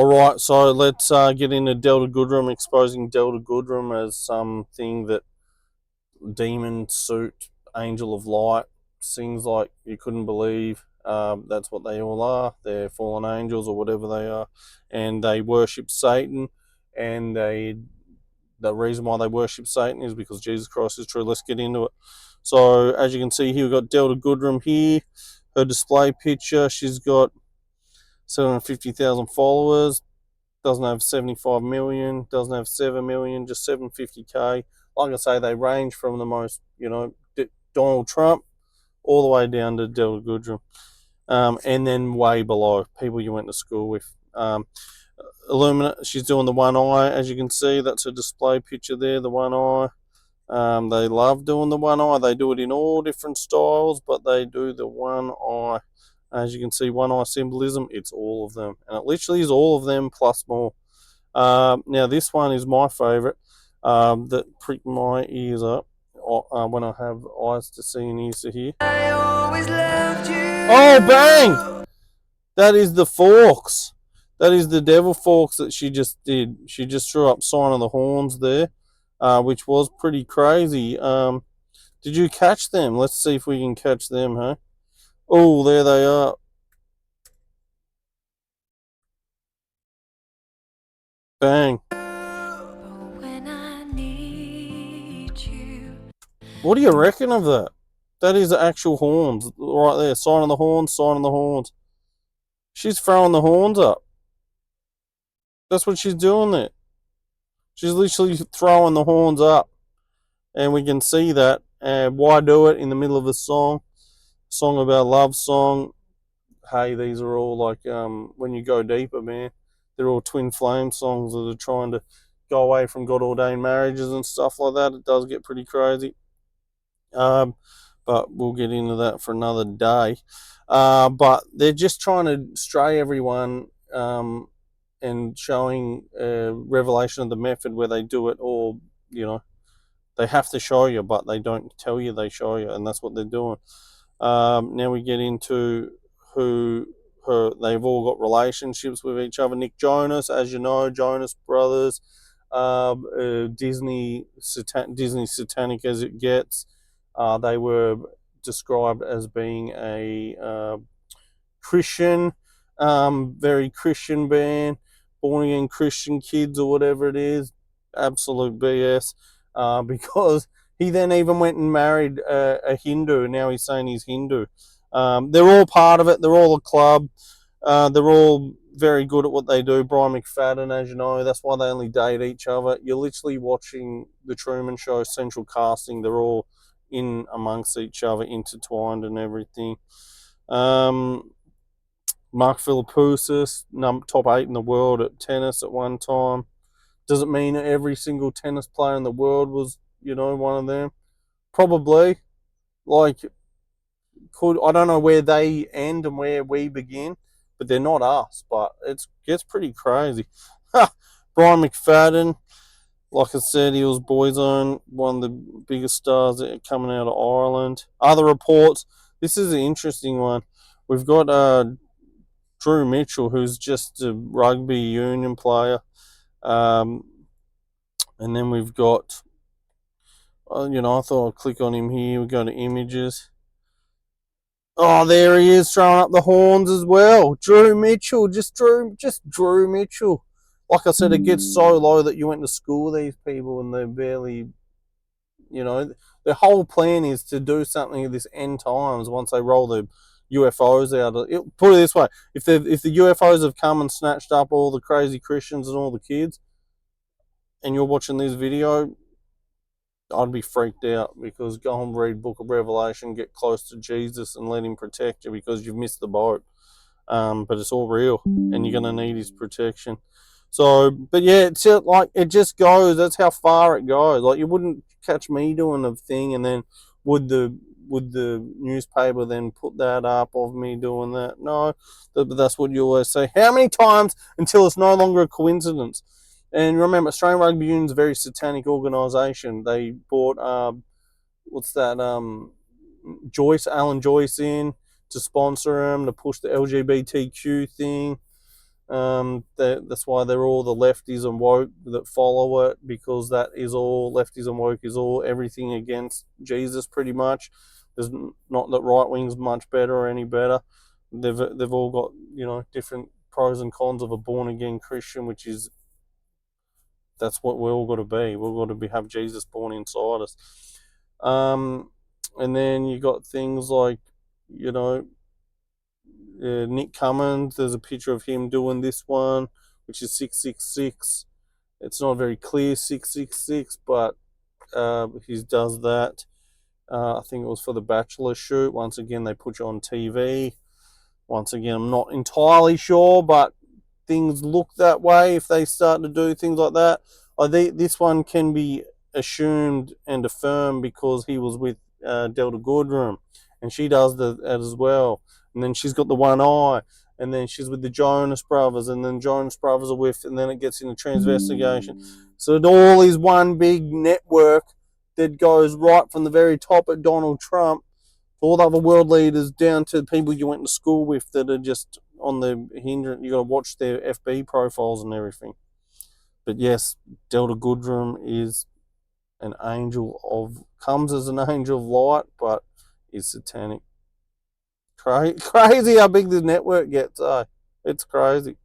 All right, so let's get into Delta Goodrem, exposing Delta Goodrem as something that demon suit, angel of light, sings like you couldn't believe. That's what they all are. They're fallen angels or whatever they are, and they worship Satan. And the reason why they worship Satan is because Jesus Christ is true. Let's get into it. So as you can see here, we've got Delta Goodrem here. Her display picture. She's got 750,000 followers. Doesn't have 75 million, doesn't have 7 million, just 750k. Like I say, they range from the most, Donald Trump all the way down to Delta Goodrem. And then way below, people you went to school with. Illuminate, she's doing the one eye, as you can see. That's her display picture there, the one eye. They love doing the one eye. They do it in all different styles, but they do the one eye. As you can see, one eye symbolism, it's all of them. And it literally is all of them plus more. Now, this one is my favourite, that prick my ears up when I have eyes to see and ears to hear. I always loved you. Oh, bang! That is the forks. That is the devil forks that she just did. She just threw up Sign of the Horns there, which was pretty crazy. Did you catch them? Let's see if we can catch them, huh? Oh, there they are. Bang. What do you reckon of that? That is the actual horns right there. Sign of the horns, sign of the horns. She's throwing the horns up. That's what she's doing there. She's literally throwing the horns up. And we can see that. And why do it in the middle of a song? Song about love song. Hey, these are all like, when you go deeper, man, they're all twin flame songs that are trying to go away from God ordained marriages and stuff like that. It does get pretty crazy. But we'll get into that for another day. But they're just trying to stray everyone and showing revelation of the method where they do it, or they have to show you, but they don't tell you, they show you, and that's what they're doing. Now we get into they've all got relationships with each other. Nick Jonas, as you know, Jonas Brothers, Disney Satanic as it gets. They were described as being a Christian, very Christian band, born again Christian kids or whatever it is. Absolute BS. Because he then even went and married a Hindu. Now he's saying he's Hindu. They're all part of it. They're all a club. They're all very good at what they do. Brian McFadden, as you know, that's why they only date each other. You're literally watching the Truman Show, Central Casting. They're all in amongst each other, intertwined and everything. Mark Philippoussis, top 8 in the world at tennis at one time. Does it mean every single tennis player in the world was, one of them? Probably. I don't know where they end and where we begin, but they're not us. But it gets pretty crazy. Brian McFadden, like I said, he was Boyzone, one of the biggest stars coming out of Ireland. Other reports, this is an interesting one. We've got Drew Mitchell, who's just a rugby union player. And then we've got, I thought I'd click on him here. We go to images. Oh, there he is, throwing up the horns as well. Drew Mitchell, just Drew Mitchell. Like I said, it gets so low that you went to school with these people and they're barely, their whole plan is to do something at this end times once they roll the UFOs out. Put it this way, if the UFOs have come and snatched up all the crazy Christians and all the kids, and you're watching this video, I'd be freaked out, because go and read Book of Revelation, get close to Jesus and let him protect you, because you've missed the boat. But it's all real and you're going to need his protection. So, but yeah, it's like, it just goes, that's how far it goes. Like, you wouldn't catch me doing a thing and then would the newspaper then put that up of me doing that? No, but that's what you always say. How many times until it's no longer a coincidence? And remember, Australian Rugby Union is a very satanic organisation. They brought, Alan Joyce in to sponsor them, to push the LGBTQ thing. That's why they're all the lefties and woke that follow it, because that is all lefties and woke is all everything against Jesus pretty much. There's not that right wing's much better or any better. They've all got, you know, different pros and cons of a born again Christian, which is, that's what we're all got to be. We've got to have Jesus born inside us. And then you got things like, you know, Nick Cummins. There's a picture of him doing this one, which is 666. It's not very clear 666, but he does that. I think it was for the Bachelor shoot. Once again, they put you on TV. Once again, I'm not entirely sure, but things look that way if they start to do things like that. I think this one can be assumed and affirmed because he was with Delta Goodrem, and she does that as well. And then she's got the one eye, and then she's with the Jonas Brothers, and then Jonas Brothers are with, and then it gets into transvestigation. So it all is one big network that goes right from the very top at Donald Trump, all the other world leaders, down to people you went to school with that are just on the hindrance. You got to watch their FB profiles and everything. But yes, Delta Goodrem is an angel of, comes as an angel of light, but is satanic. Crazy how big the network gets. It's crazy.